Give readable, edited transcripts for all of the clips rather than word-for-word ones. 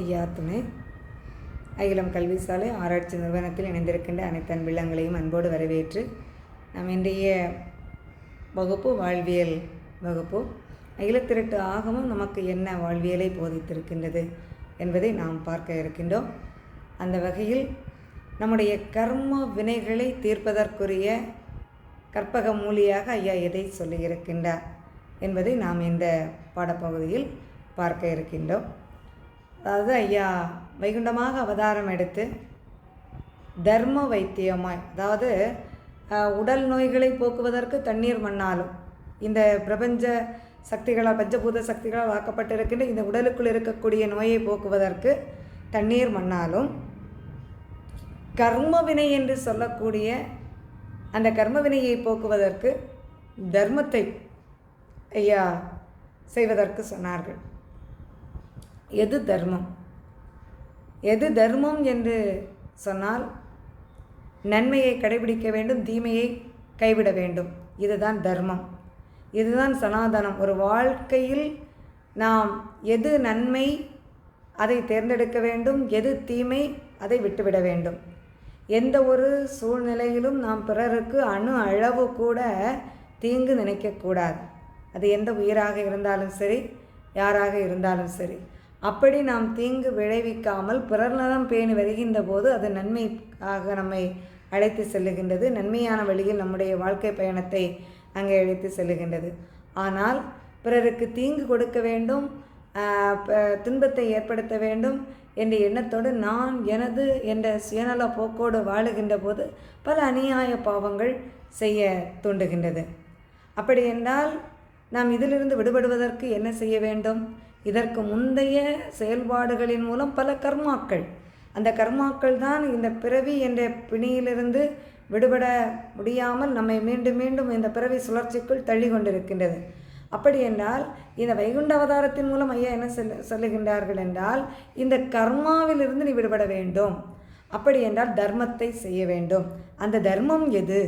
ஐயா துணை அகிலம் கல்வி சாலை ஆராய்ச்சி நிறுவனத்தில் இணைந்திருக்கின்ற அனைத்து அன்பிள்ளங்களையும் அன்போடு வரவேற்று நாம் இன்றைய வகுப்பு வாழ்வியல் வகுப்பு. அகிலத்திரட்டு ஆகமும் நமக்கு என்ன வாழ்வியலை போதித்திருக்கின்றது என்பதை நாம் பார்க்க இருக்கின்றோம். அந்த வகையில் நம்முடைய கர்ம வினைகளை தீர்ப்பதற்குரிய கற்பக மூலியாக ஐயா எதை சொல்லியிருக்கின்றார் என்பதை நாம் இந்த பாடப்பகுதியில் பார்க்க இருக்கின்றோம். அதாவது ஐயா வைகுண்டமாக அவதாரம் எடுத்து தர்ம வைத்தியமாய், அதாவது உடல் நோய்களை போக்குவதற்கு தண்ணீர் மண்ணாலும், இந்த பிரபஞ்ச சக்திகளால் பஞ்சபூத சக்திகளால் ஆக்கப்பட்டிருக்கின்ற இந்த உடலுக்குள் இருக்கக்கூடிய நோயை போக்குவதற்கு தண்ணீர் மண்ணாலும், கர்மவினை என்று சொல்லக்கூடிய அந்த கர்மவினையை போக்குவதற்கு தர்மத்தை ஐயா செய்வதற்கு சொன்னார்கள். எது தர்மம்? எது தர்மம் என்று சொன்னால் நன்மையை கடைபிடிக்க வேண்டும், தீமையை கைவிட வேண்டும். இதுதான் தர்மம், இதுதான் சனாதனம். ஒரு வாழ்க்கையில் நாம் எது நன்மை அதை தேர்ந்தெடுக்க வேண்டும், எது தீமை அதை விட்டுவிட வேண்டும். எந்த ஒரு சூழ்நிலையிலும் நாம் பிறருக்கு அணு அளவு கூட தீங்கு நினைக்கக்கூடாது. அது எந்த உயிராக இருந்தாலும் சரி, யாராக இருந்தாலும் சரி. அப்படி நாம் தீங்கு விளைவிக்காமல் பிறர் நலம் பேணி வருகின்ற போது அது நன்மைக்காக நம்மை அழைத்து செல்லுகின்றது. நன்மையான வழியில் நம்முடைய வாழ்க்கை பயணத்தை அங்கே அழைத்து செல்லுகின்றது. ஆனால் பிறருக்கு தீங்கு கொடுக்க வேண்டும், துன்பத்தை ஏற்படுத்த வேண்டும் என்ற எண்ணத்தோடு நான் எனது என்ற சுயநல போக்கோடு வாழுகின்ற போது பல அநியாய பாவங்கள் செய்ய தூண்டுகின்றது. அப்படி என்றால் நாம் இதிலிருந்து விடுபடுவதற்கு என்ன செய்ய வேண்டும்? இதற்கு முந்தைய செயல்பாடுகளின் மூலம் பல கர்மாக்கள், அந்த கர்மாக்கள் தான் இந்த பிறவி என்ற பிணியிலிருந்து விடுபட முடியாமல் நம்மை மீண்டும் மீண்டும் இந்த பிறவி சுழற்சிக்குள் தள்ளி கொண்டிருக்கின்றது. அப்படி என்றால் இந்த வைகுண்ட அவதாரத்தின் மூலம் ஐயா என்ன சொல்லுகின்றார்கள் என்றால், இந்த கர்மாவிலிருந்து நீ விடுபட வேண்டும். அப்படி என்றால் தர்மத்தை செய்ய வேண்டும். அந்த தர்மம் எது?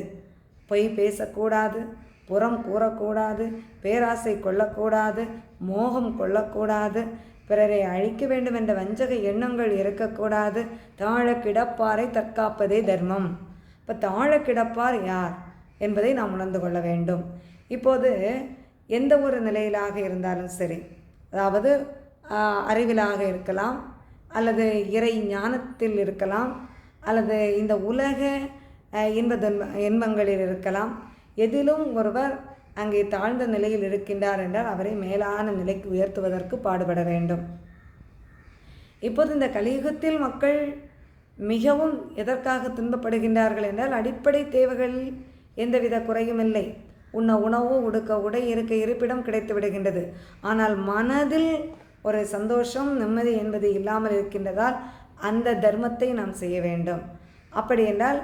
பொய் பேசக்கூடாது, புறம் கூறக்கூடாது, பேராசை கொள்ளக்கூடாது, மோகம் கொள்ளக்கூடாது, பிறரை அழிக்க வேண்டும் என்ற வஞ்சக எண்ணங்கள் இருக்கக்கூடாது. தாழ கிடப்பாரை தற்காப்பதே தர்மம். இப்போ தாழ கிடப்பார் யார் என்பதை நாம் உணர்ந்து கொள்ள வேண்டும். இப்போது எந்த ஒரு நிலையிலாக இருந்தாலும் சரி, அதாவது அறிவிலாக இருக்கலாம், அல்லது இறை ஞானத்தில் இருக்கலாம், அல்லது இந்த உலக இன்பங்களில் இருக்கலாம். எதிலும் ஒருவர் அங்கே தாழ்ந்த நிலையில் இருக்கின்றார் என்றால் அவரை மேலான நிலைக்கு உயர்த்துவதற்கு பாடுபட வேண்டும். இப்போது இந்த கலியுகத்தில் மக்கள் மிகவும் எதற்காக துன்பப்படுகின்றார்கள் என்றால், அடிப்படை தேவைகளில் எந்தவித குறையும் இல்லை. உண்ண உணவு, உடுக்க உடை, இருக்க இருப்பிடம் கிடைத்து விடுகின்றது. ஆனால் மனதில் ஒரு சந்தோஷம், நிம்மதி என்பது இல்லாமல் இருக்கின்றதால் அந்த தர்மத்தை நாம் செய்ய வேண்டும். அப்படி என்றால்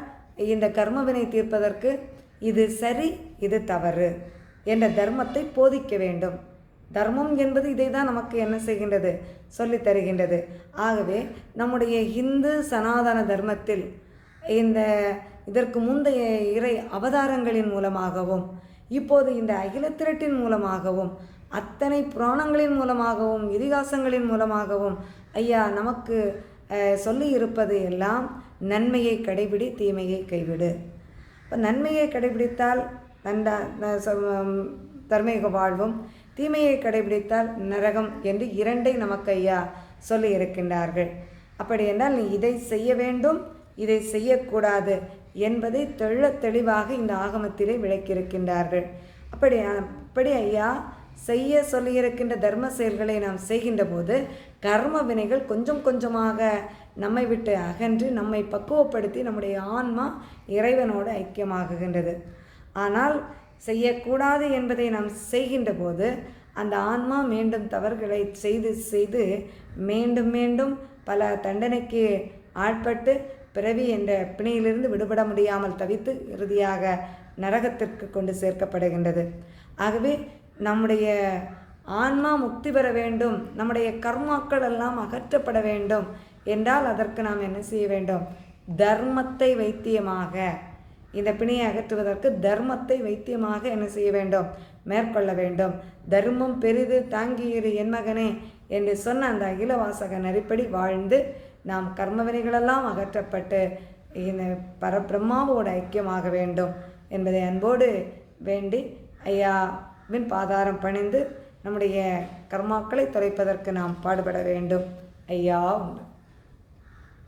இந்த கர்மவினை தீர்ப்பதற்கு இது சரி, இது தவறு என்ற தர்மத்தை போதிக்க வேண்டும். தர்மம் என்பது இதை தான் நமக்கு என்ன செய்கின்றது? சொல்லித் தருகின்றது. ஆகவே நம்முடைய இந்து சனாதன தர்மத்தில் இதற்கு முந்தைய இறை அவதாரங்களின் மூலமாகவும், இப்போது இந்த அகிலத்திரட்டின் மூலமாகவும், அத்தனை புராணங்களின் மூலமாகவும், இதிகாசங்களின் மூலமாகவும் ஐயா நமக்கு சொல்லி இருப்பது எல்லாம் நன்மையை கடைபிடி, தீமையை கைவிடு. இப்போ நன்மையை கடைபிடித்தால் தர்மீக வாழ்வும், தீமையை கடைபிடித்தால் நரகம் என்று இரண்டை நமக்கு ஐயா சொல்லி இருக்கின்றார்கள். அப்படி என்றால் நீ இதை செய்ய வேண்டும், இதை செய்யக்கூடாது என்பதை தெளிவாக இந்த ஆகமத்திலே விளக்கியிருக்கின்றார்கள். அப்படி ஐயா செய்ய சொல்லியிருக்கின்ற தர்ம செயல்களை நாம் செய்கின்ற போது கர்ம வினைகள் கொஞ்சம் கொஞ்சமாக நம்மை விட்டு அகன்று நம்மை பக்குவப்படுத்தி நம்முடைய ஆன்மா இறைவனோடு ஐக்கியமாகுகின்றது. ஆனால் செய்யக்கூடாது என்பதை நாம் செய்கின்ற போது அந்த ஆன்மா மீண்டும் தவறுகளை செய்து செய்து மீண்டும் மீண்டும் பல தண்டனைக்கு ஆட்பட்டு பிறவி என்ற பிணியிலிருந்து விடுபட முடியாமல் தவித்து இறுதியாக நரகத்திற்கு கொண்டு சேர்க்கப்படுகின்றது. ஆகவே நம்முடைய ஆன்மா முக்தி பெற வேண்டும், நம்முடைய கர்மாக்கள் எல்லாம் அகற்றப்பட வேண்டும் என்றால் அதற்கு நாம் என்ன செய்ய வேண்டும்? தர்மத்தை வைத்தியமாக, இந்த பிணியை அகற்றுவதற்கு தர்மத்தை வைத்தியமாக என்ன செய்ய வேண்டும்? மேற்கொள்ள வேண்டும். தர்மம் பெரிது தாங்கியிரு என் மகனே என்று சொன்ன அந்த அகிலவாசக நெறிப்படி வாழ்ந்து நாம் கர்மவினைகளெல்லாம் அகற்றப்பட்டு இந்த பரபிரம்மாவோடு ஐக்கியமாக வேண்டும் என்பதை அன்போடு வேண்டி ஐயாவின் பாதாரம் பணிந்து நம்முடைய கர்மாக்களை தொலைப்பதற்கு நாம் பாடுபட வேண்டும். ஐயா உண்டு.